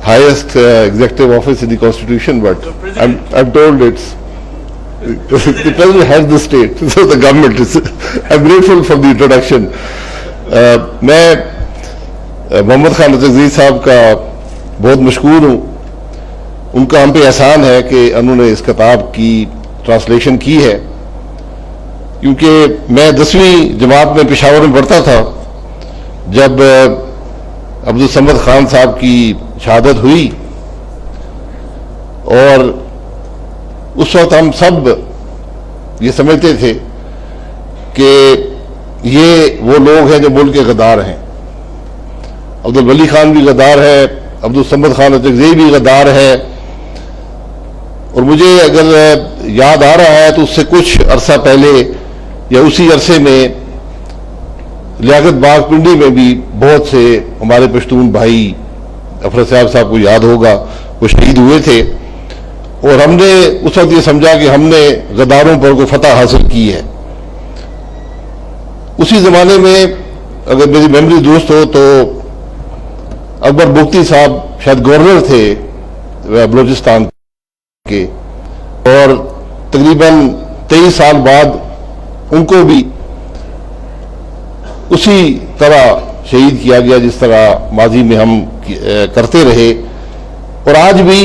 highest executive office in the constitution, but I'm told it's the president has the state, so the government is. I'm grateful for the introduction. میں محمد خان عزیز صاحب کا بہت مشکور ہوں. ان کا ہم پہ احسان ہے کہ انہوں نے اس کتاب کی ٹرانسلیشن کی ہے، کیونکہ میں 10ویں جماعت میں پشاور میں پڑھتا تھا جب عبدالصمد خان صاحب کی شہادت ہوئی، اور اس وقت ہم سب یہ سمجھتے تھے کہ یہ وہ لوگ ہیں جو ملک کے غدار ہیں. عبدالولی خان بھی غدار ہے، عبدالصمد خان اچکزئی بھی غدار ہے. اور مجھے اگر یاد آ رہا ہے تو اس سے کچھ عرصہ پہلے یا اسی عرصے میں لیاقت باغ پنڈی میں بھی بہت سے ہمارے پشتون بھائی، افراد صاحب کو یاد ہوگا، وہ شہید ہوئے تھے. اور ہم نے اس وقت یہ سمجھا کہ ہم نے غداروں پر کوئی فتح حاصل کی ہے. اسی زمانے میں اگر میری میموری درست ہو تو اکبر بگٹی صاحب شاید گورنر تھے بلوچستان کے، اور تقریباً 23 سال بعد ان کو بھی اسی طرح شہید کیا گیا جس طرح ماضی میں ہم کرتے رہے. اور آج بھی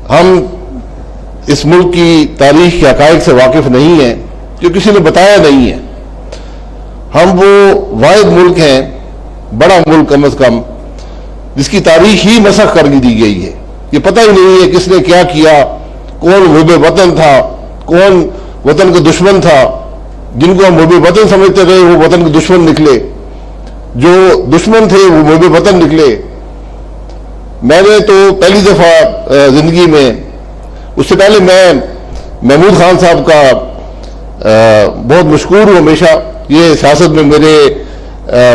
ہم اس ملک کی تاریخ کے حقائق سے واقف نہیں ہیں، جو کسی نے بتایا نہیں ہے. ہم وہ واحد ملک ہیں، بڑا ملک کم از کم، جس کی تاریخ ہی مسخ کر دی گئی ہے. یہ پتہ ہی نہیں ہے کس نے کیا کیا، کون محب وطن تھا، کون وطن کا دشمن تھا. جن کو ہم محب وطن سمجھتے رہے وہ وطن کے دشمن نکلے، جو دشمن تھے وہ محب وطن نکلے. میں نے تو پہلی دفعہ زندگی میں، اس سے پہلے میں محمود خان صاحب کا بہت مشکور ہوں ہمیشہ. یہ سیاست میں میرے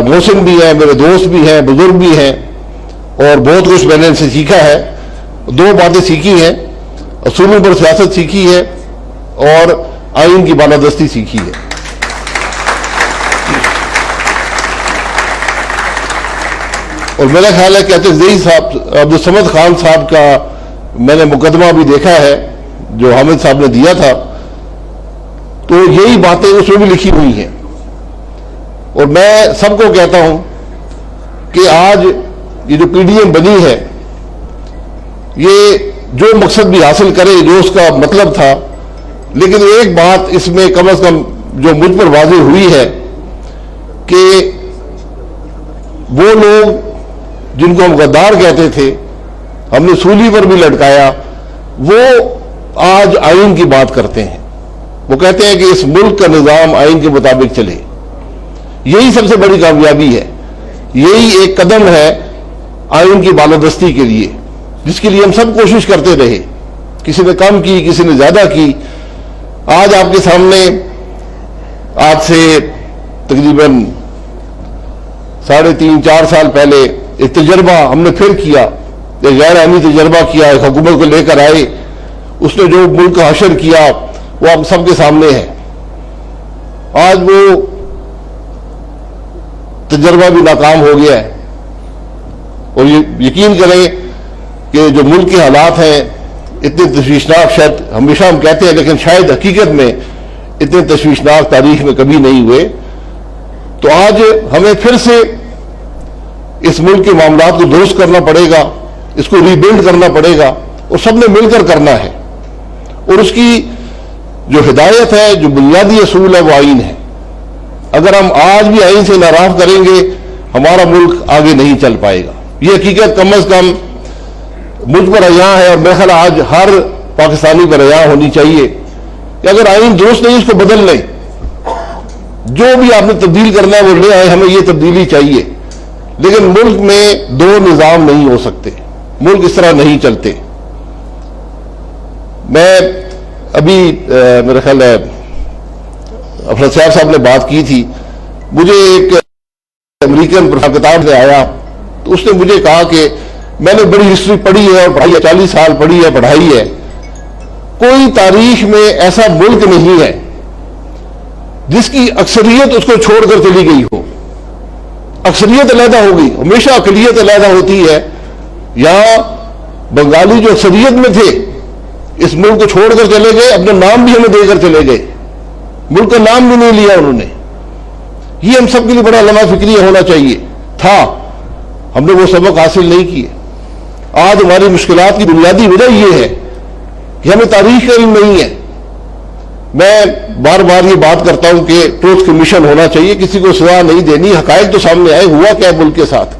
محسن بھی ہیں، میرے دوست بھی ہیں، بزرگ بھی ہیں، اور بہت کچھ میں نے ان سے سیکھا ہے. 2 باتیں سیکھی ہیں: اصولوں پر سیاست سیکھی ہے اور آئین کی بالادستی سیکھی ہے. اور میرا خیال ہے کہ اچکزئی صاحب، عبدالصمد خان صاحب کا میں نے مقدمہ بھی دیکھا ہے جو حامد صاحب نے دیا تھا، تو یہی باتیں اس میں بھی لکھی ہوئی ہیں. اور میں سب کو کہتا ہوں کہ آج یہ جو پی ڈی ایم بنی ہے، یہ جو مقصد بھی حاصل کرے، جو اس کا مطلب تھا، لیکن ایک بات اس میں کم از کم جو مجھ پر واضح ہوئی ہے کہ وہ لوگ جن کو ہم غدار کہتے تھے، ہم نے سولی پر بھی لٹکایا، وہ آج آئین کی بات کرتے ہیں. وہ کہتے ہیں کہ اس ملک کا نظام آئین کے مطابق چلے. یہی سب سے بڑی کامیابی ہے، یہی ایک قدم ہے آئین کی بالادستی کے لیے، جس کے لیے ہم سب کوشش کرتے رہے. کسی نے کم کی، کسی نے زیادہ کی. آج آپ کے سامنے آج سے تقریباً 3.5-4 سال پہلے ایک تجربہ ہم نے پھر کیا، ایک غیر آئینی تجربہ کیا. ایک حکومت کو لے کر آئے، اس نے جو ملک کا حشر کیا وہ آپ سب کے سامنے ہے. آج وہ تجربہ بھی ناکام ہو گیا ہے. اور یہ یقین کریں کہ جو ملک کے حالات ہیں اتنے تشویشناک، شاید ہمیشہ ہم کہتے ہیں لیکن شاید حقیقت میں اتنے تشویشناک تاریخ میں کبھی نہیں ہوئے. تو آج ہمیں پھر سے اس ملک کے معاملات کو درست کرنا پڑے گا، اس کو ری بلڈ کرنا پڑے گا، اور سب نے مل کر کرنا ہے. اور اس کی جو ہدایت ہے، جو بنیادی اصول ہے، وہ آئین ہے. اگر ہم آج بھی آئین سے ناراض کریں گے، ہمارا ملک آگے نہیں چل پائے گا. یہ حقیقت کم از کم مجھ پر عیاں ہے، اور میرا خیال آج ہر پاکستانی پر عیاں ہونی چاہیے کہ اگر آئین درست نہیں، اس کو بدل لیں. جو بھی آپ نے تبدیل کرنا ہے وہ لے آئے، ہمیں یہ تبدیلی چاہیے. لیکن ملک میں 2 نظام نہیں ہو سکتے، ملک اس طرح نہیں چلتے. میں ابھی میرا خیال ہے افراد صاحب نے بات کی تھی، مجھے ایک امریکن کتاب سے آیا تو اس نے مجھے کہا کہ میں نے بڑی ہسٹری پڑھی ہے اور پڑھائی ہے، 40 سال پڑھی ہے، پڑھائی ہے، کوئی تاریخ میں ایسا ملک نہیں ہے جس کی اکثریت اس کو چھوڑ کر چلی گئی ہو. اکثریت علیحدہ ہو گئی، ہمیشہ اقلیت علیحدہ ہوتی ہے یہاں بنگالی جو اکثریت میں تھے اس ملک کو چھوڑ کر چلے گئے, اپنا نام بھی ہمیں دے کر چلے گئے, ملک کا نام بھی نہیں لیا انہوں نے. یہ ہم سب کے لیے بڑا لمحہ فکریہ ہونا چاہیے تھا. ہم نے وہ سبق حاصل نہیں کیے. آج ہماری مشکلات کی بنیادی وجہ یہ ہے کہ ہمیں تاریخ کا علم نہیں ہے. میں بار بار یہ بات کرتا ہوں کہ ٹروتھ کمیشن ہونا چاہیے, کسی کو سزا نہیں دینی, حقائق تو سامنے آئے, ہوا کیا ملک کے ساتھ.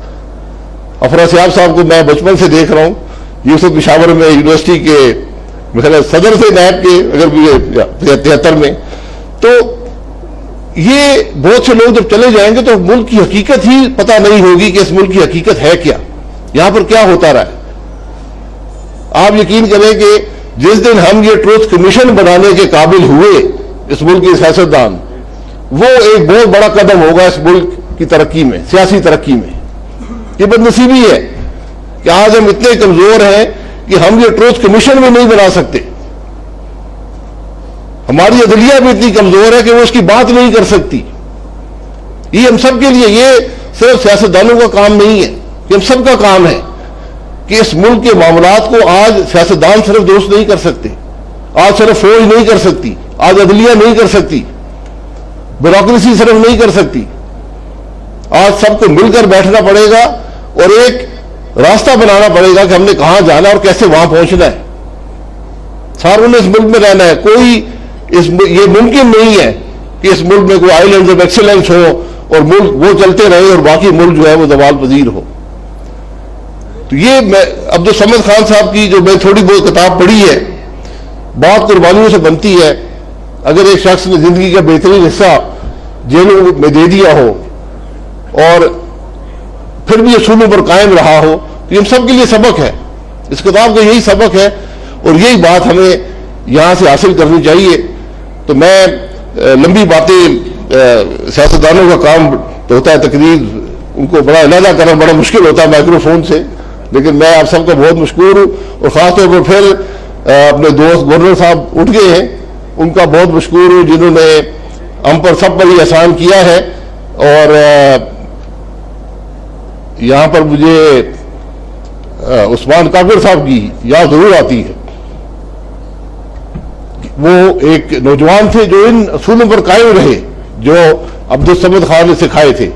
افراسیاب صاحب کو میں بچپن سے دیکھ رہا ہوں, یہ اس وقت پشاور میں یونیورسٹی کے مثلا صدر سے نیب کے, اگر 73 میں, تو یہ بہت سے لوگ جب چلے جائیں گے تو ملک کی حقیقت ہی پتہ نہیں ہوگی کہ اس ملک کی حقیقت ہے کیا, یہاں پر کیا ہوتا رہا ہے. آپ یقین کریں کہ جس دن ہم یہ ٹروتھ کمیشن بنانے کے قابل ہوئے اس ملک کے سیاستدان, وہ ایک بہت بڑا قدم ہوگا اس ملک کی ترقی میں, سیاسی ترقی میں. یہ بدنصیبی ہے کہ آج ہم اتنے کمزور ہیں کہ ہم یہ ٹروتھ کمیشن بھی نہیں بنا سکتے. ہماری عدلیہ بھی اتنی کمزور ہے کہ وہ اس کی بات نہیں کر سکتی. یہ ہم سب کے لیے, یہ صرف سیاستدانوں کا کام نہیں ہے, یہ ہم سب کا کام ہے کہ اس ملک کے معاملات کو آج سیاستدان صرف درست نہیں کر سکتے, آج صرف فوج نہیں کر سکتی, آج عدلیہ نہیں کر سکتی, بیوروکریسی صرف نہیں کر سکتی. آج سب کو مل کر بیٹھنا پڑے گا اور ایک راستہ بنانا پڑے گا کہ ہم نے کہاں جانا اور کیسے وہاں پہنچنا ہے. ساروں نے اس ملک میں رہنا ہے. کوئی یہ ممکن نہیں ہے کہ اس ملک میں کوئی آئی لینڈز آف ایکسیلنس ہو اور ملک وہ چلتے رہے اور باقی ملک جو ہے وہ زوال پذیر ہو. تو یہ میں عبدالصمد خان صاحب کی جو میں تھوڑی بہت کتاب پڑھی ہے, بات قربانیوں سے بنتی ہے. اگر ایک شخص نے زندگی کا بہترین حصہ جیلوں میں دے دیا ہو اور پھر بھی اصولوں پر قائم رہا ہو, تو یہ ہم سب کے لیے سبق ہے. اس کتاب کا یہی سبق ہے اور یہی بات ہمیں یہاں سے حاصل کرنی چاہیے. تو میں لمبی باتیں, سیاستدانوں کا کام ہوتا ہے تقریر, ان کو بڑا علیحدہ کرنا بڑا مشکل ہوتا ہے مائکرو فون سے, لیکن میں آپ سب کا بہت مشکور ہوں. اور خاص طور پر پھر اپنے دوست گورنر صاحب اٹھ گئے ہیں, ان کا بہت مشکور ہوں جنہوں نے ہم پر سب پر یہ احسان کیا ہے. اور یہاں پر مجھے عثمان کاکڑ صاحب کی یاد ضرور آتی ہے. وہ ایک نوجوان تھے جو ان اصولوں پر قائم رہے جو عبدالصمد خان نے سکھائے تھے.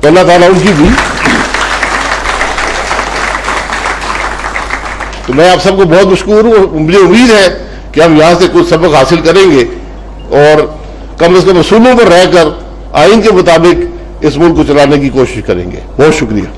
تو اللہ تعالیٰ ان کی بھی. تو میں آپ سب کو بہت مشکور ہوں. مجھے امید ہے کہ ہم یہاں سے کچھ سبق حاصل کریں گے اور کم از کم اصولوں پر رہ کر آئین کے مطابق اس ملک کو چلانے کی کوشش کریں گے. بہت شکریہ.